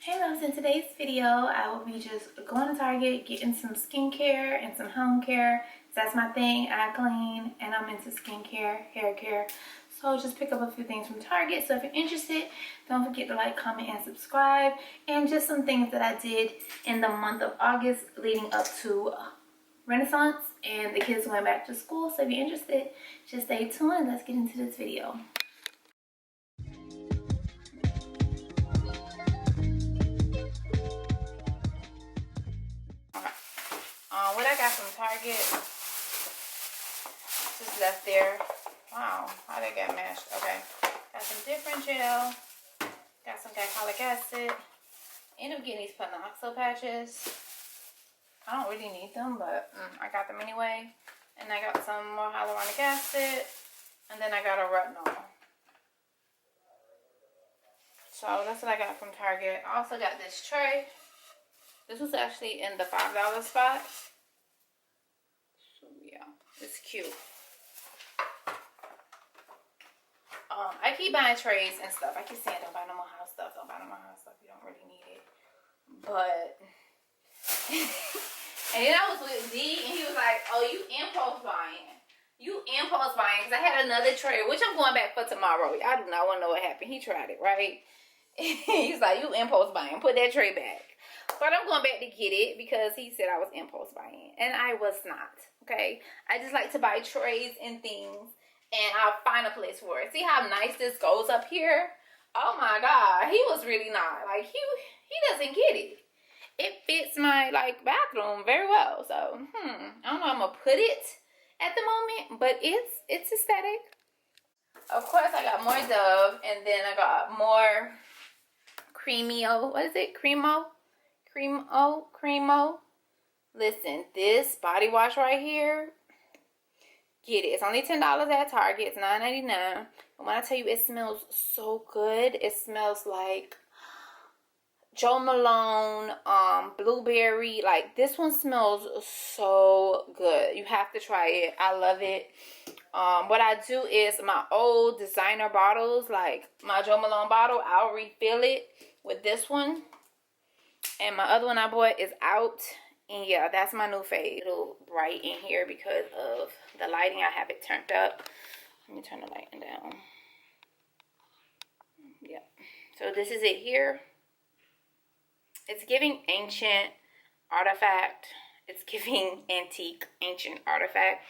Hey loves, in today's video I will be just going to Target, getting some skincare and some home care. That's my thing. I clean and I'm into skincare, hair care. So just pick up a few things from Target. So if you're interested, don't forget to like, comment, and subscribe. And just some things that I did in the month of August leading up to Renaissance and the kids went back to school. So if you're interested, just stay tuned. Let's get into this video. What I got from Target, just left there. Wow, how they got mashed. Okay, got some different gel, got some glycolic acid. Ended up getting these POSHMARK patches. I don't really need them, but I got them anyway. And I got some more hyaluronic acid, and then I got a retinol. So that's what I got from Target. I also got this tray. This was actually in the $5 spot. So yeah, it's cute. I keep buying trays and stuff. I keep saying don't buy no more house stuff. Don't buy no more house stuff. You don't really need it. But and then I was with D and he was like, oh, you impulse buying. You impulse buying. Because I had another tray, which I'm going back for tomorrow. I do not want to know what happened. He tried it, right? He's like, you impulse buying. Put that tray back. But I'm going back to get it because he said I was impulse buying. And I was not. Okay? I just like to buy trays and things. And I'll find a place for it. See how nice this goes up here? Oh my God. He was really not. Like, he doesn't get it. It fits my, like, bathroom very well. So, I don't know how I'm going to put it at the moment. But it's aesthetic. Of course, I got more Dove. And then I got more Cremo. What is it? Cremo? Listen, this body wash right here. Get it. It's only $10 at Target. It's $9.99. And when I tell you it smells so good, it smells like Jo Malone, blueberry. Like, this one smells so good. You have to try it. I love it. What I do is my old designer bottles, like my Jo Malone bottle, I'll refill it with this one. And my other one I bought is out. And yeah, that's my new fave. A little bright in here because of the lighting. I have it turned up. Let me turn the lighting down. Yeah. So this is it here. It's giving ancient artifact. It's giving antique ancient artifact.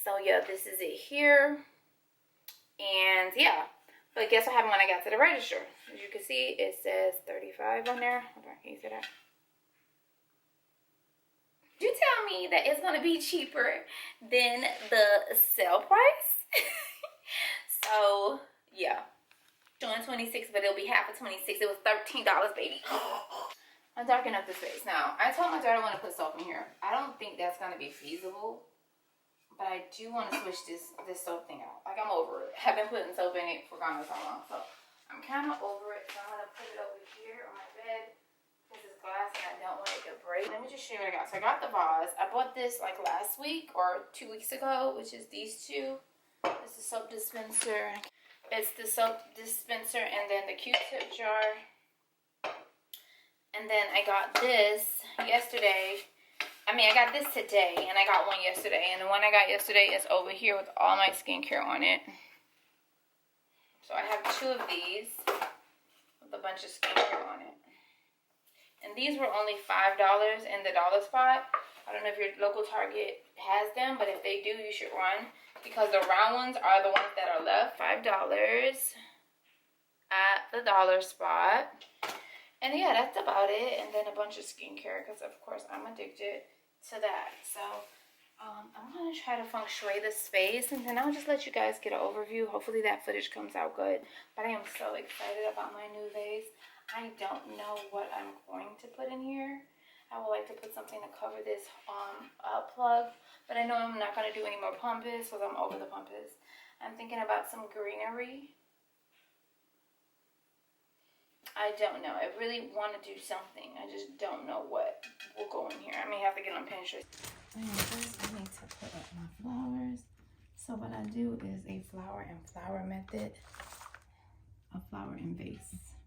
So yeah, this is it here. And yeah. But guess what happened when I got to the register? As you can see, it says 35 on there. Hold on, can you see that? You tell me that it's gonna be cheaper than the sale price. So yeah, showing 26, but it'll be half of 26. It was $13, baby. I'm darkening up this face. Now, I told my daughter I want to put soap in here. I don't think that's gonna be feasible, but I do want to switch this soap thing out. Like, I'm over it. I've been putting soap in it for God knows how long, so I'm kind of over it. So I'm gonna put it over here on my bed. This is glass and I don't want it to break. Let me just show you what I got. So I got the vase. I bought this like last week or 2 weeks ago, which is these two. It's the soap dispenser. It's the soap dispenser and then the Q-tip jar. And then I got this yesterday. I mean, I got this today and I got one yesterday. And the one I got yesterday is over here with all my skincare on it. So I have 2 of these with a bunch of skincare on it. And these were only $5 in the dollar spot. I don't know if your local Target has them, but if they do, you should run. Because the round ones are the ones that are left. $5 at the dollar spot. And yeah, that's about it. And then a bunch of skincare because, of course, I'm addicted to that. So I'm going to try to feng shui this space. And then I'll just let you guys get an overview. Hopefully that footage comes out good. But I am so excited about my new vase. I don't know what I'm going to put in here. I would like to put something to cover this plug. But I know I'm not going to do any more pumpers because I'm over the pumpers. I'm thinking about some greenery. I don't know. I really want to do something. I just don't know what will go in here. I may have to get on Pinterest. And first I need to put up my flowers. So what I do is a flower and flower method. A flower and vase.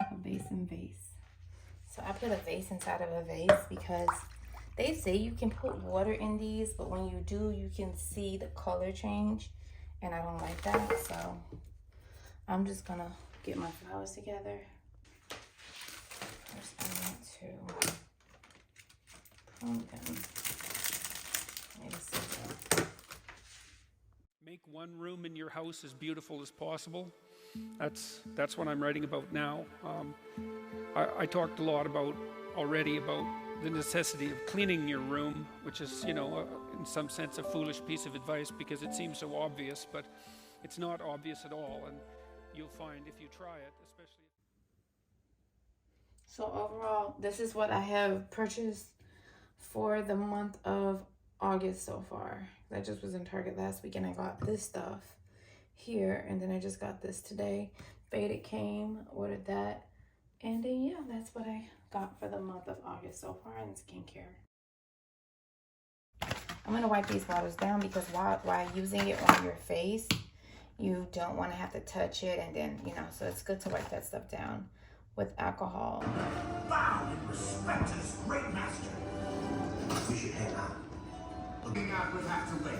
A vase and vase. So I put a vase inside of a vase because they say you can put water in these, but when you do, you can see the color change, and I don't like that. So I'm just gonna get my flowers together. First, I want to prune them. Make one room in your house as beautiful as possible. That's what I'm writing about now. I talked a lot already about the necessity of cleaning your room, which is, in some sense, a foolish piece of advice because it seems so obvious, but it's not obvious at all, and you'll find if you try it, especially. So overall, this is what I have purchased for the month of August so far. I just was in Target last week and I got this stuff here, and then I just got this today. Faded came, ordered that, and then yeah, that's what I got for the month of August so far in skincare. I'm gonna wipe these bottles down because while using it on your face, you don't want to have to touch it, and then so it's good to wipe that stuff down with alcohol. Bow and respect to this great master. We should head out. Looking out will have to wait.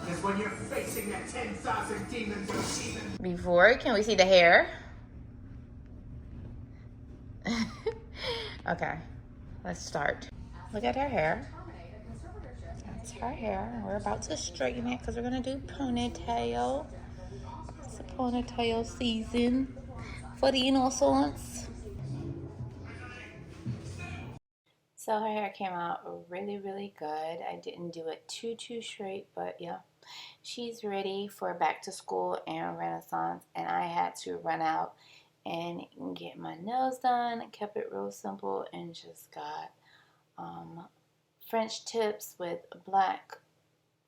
Because when you're facing that 10,000 demons of demons. Before, can we see the hair? Okay, let's start. Look at her hair. That's her hair. We're about to straighten it because we're gonna do ponytail. It's a ponytail season for the innocents. So her hair came out really, really good. I didn't do it too straight, but yeah, she's ready for back to school and Renaissance, and I had to run out and get my nails done. I kept it real simple and just got French tips with black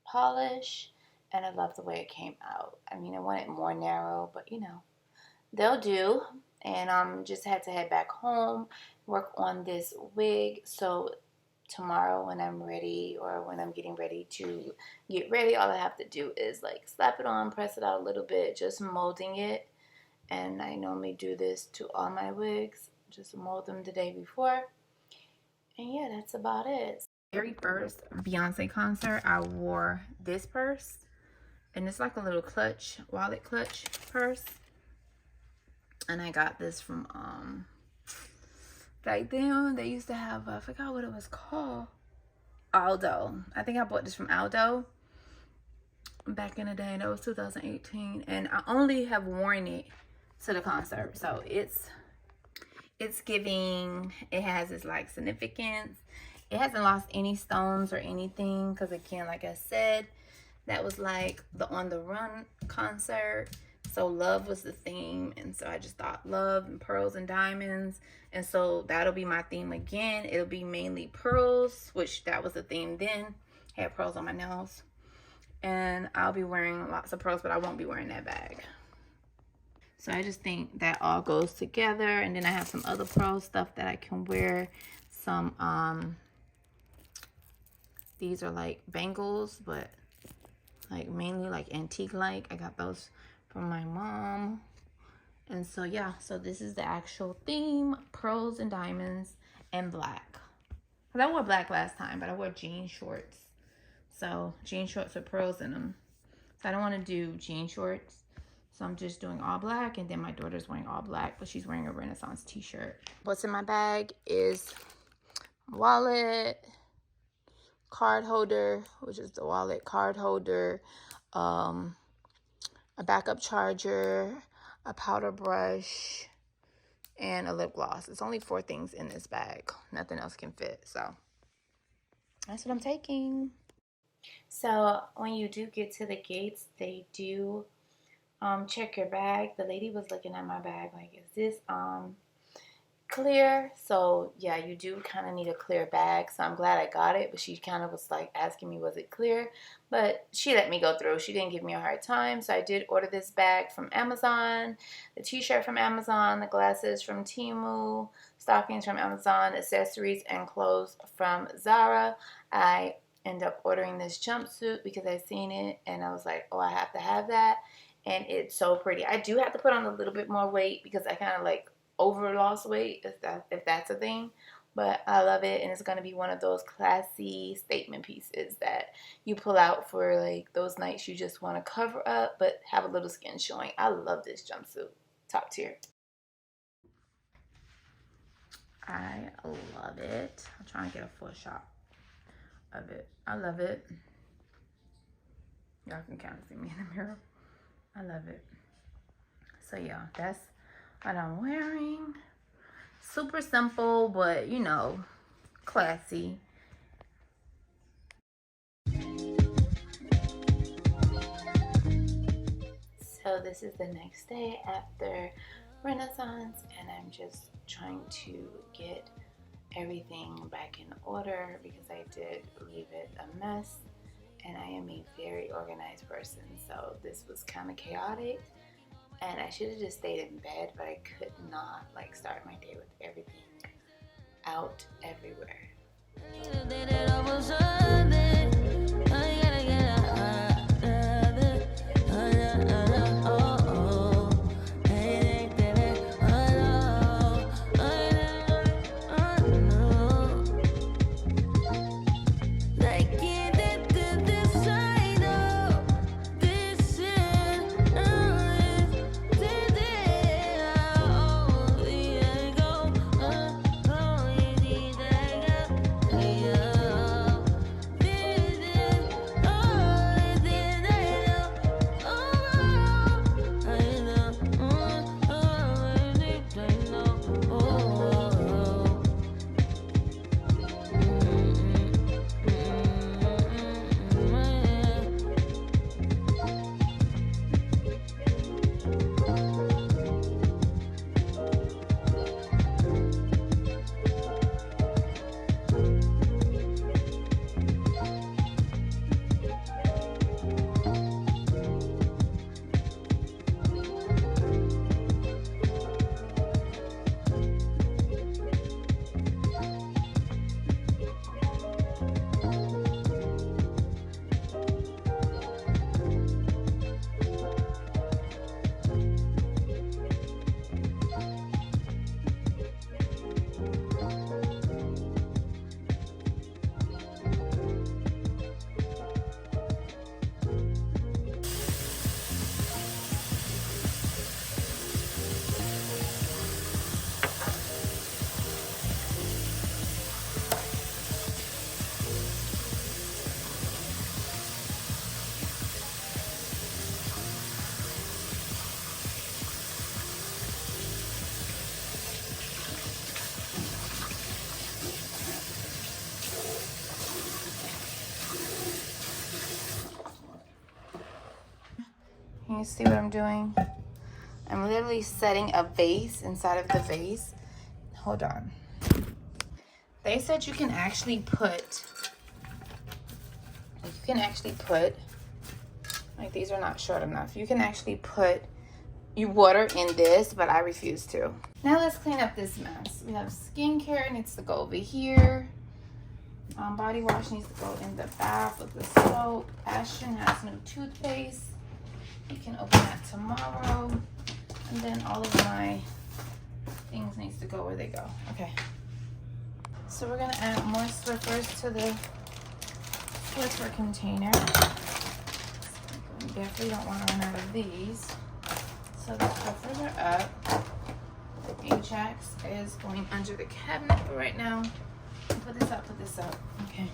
polish, and I love the way it came out. I mean, I want it more narrow, but they'll do. And just had to head back home, work on this wig. So tomorrow when I'm ready, or when I'm getting ready to get ready, all I have to do is like slap it on, press it out a little bit, just molding it. And I normally do this to all my wigs, just mold them the day before. And yeah, that's about it. Very first Beyonce concert, I wore this purse, and it's like a little clutch, wallet clutch purse. And I got this from back then they used to have, I forgot what it was called, Aldo. I think I bought this from Aldo back in the day, and that was 2018, and I only have worn it to the concert. So it's giving, it has its like significance. It hasn't lost any stones or anything, because again, like I said, that was like the On the Run concert. So love was the theme, and so I just thought love and pearls and diamonds, and so that'll be my theme again. It'll be mainly pearls, which that was the theme then. I had pearls on my nails, and I'll be wearing lots of pearls, but I won't be wearing that bag. So I just think that all goes together. And then I have some other pearl stuff that I can wear. Some these are like bangles, but like mainly like antique like. I got those from my mom. And so yeah, so this is the actual theme: pearls and diamonds and black. Because I wore black last time, but I wore jean shorts. So jean shorts with pearls in them. So I don't want to do jean shorts. So I'm just doing all black, and then my daughter's wearing all black, but she's wearing a Renaissance t-shirt. What's in my bag is wallet, card holder, which is the wallet, card holder, a backup charger, a powder brush, and a lip gloss. It's only 4 things in this bag. Nothing else can fit. So that's what I'm taking. So when you do get to the gates, they do check your bag. The lady was looking at my bag like, is this clear? So yeah, you do kind of need a clear bag. So I'm glad I got it, but she kind of was like asking me, was it clear? But she let me go through. She didn't give me a hard time. So I did order this bag from Amazon, the t-shirt from Amazon, the glasses from Temu, stockings from Amazon, accessories and clothes from Zara. I ended up ordering this jumpsuit because I seen it and I was like, oh, I have to have that. And it's so pretty. I do have to put on a little bit more weight because I kind of like over lost weight, if that's a thing. but I love it, and it's going to be one of those classy statement pieces that you pull out for like those nights you just want to cover up but have a little skin showing. I love this jumpsuit. Top tier. I love it. I'm trying to get a full shot of it. I love it. Y'all can kind of see me in the mirror. I love it. So yeah, that's what I'm wearing. Super simple, but you know, classy. So this is the next day after Renaissance, and I'm just trying to get everything back in order because I did leave it a mess, and I am a very organized person, so this was kind of chaotic. And I should have just stayed in bed, but I could not like start my day with everything out everywhere. Can you see what I'm doing? I'm literally setting a vase inside of the vase. Hold on. They said you can actually put, like these are not short enough. You can actually put water in this, but I refuse to. Now let's clean up this mess. We have skincare needs to go over here. Body wash needs to go in the bath with the soap. Ashton has new toothpaste. You can open that tomorrow. And then all of my things needs to go where they go. Okay. So we're gonna add more Swiffers to the Swiffer container. We definitely don't want to run out of these. So the Swiffers are up. Ajax is going under the cabinet for right now. Put this up, Okay.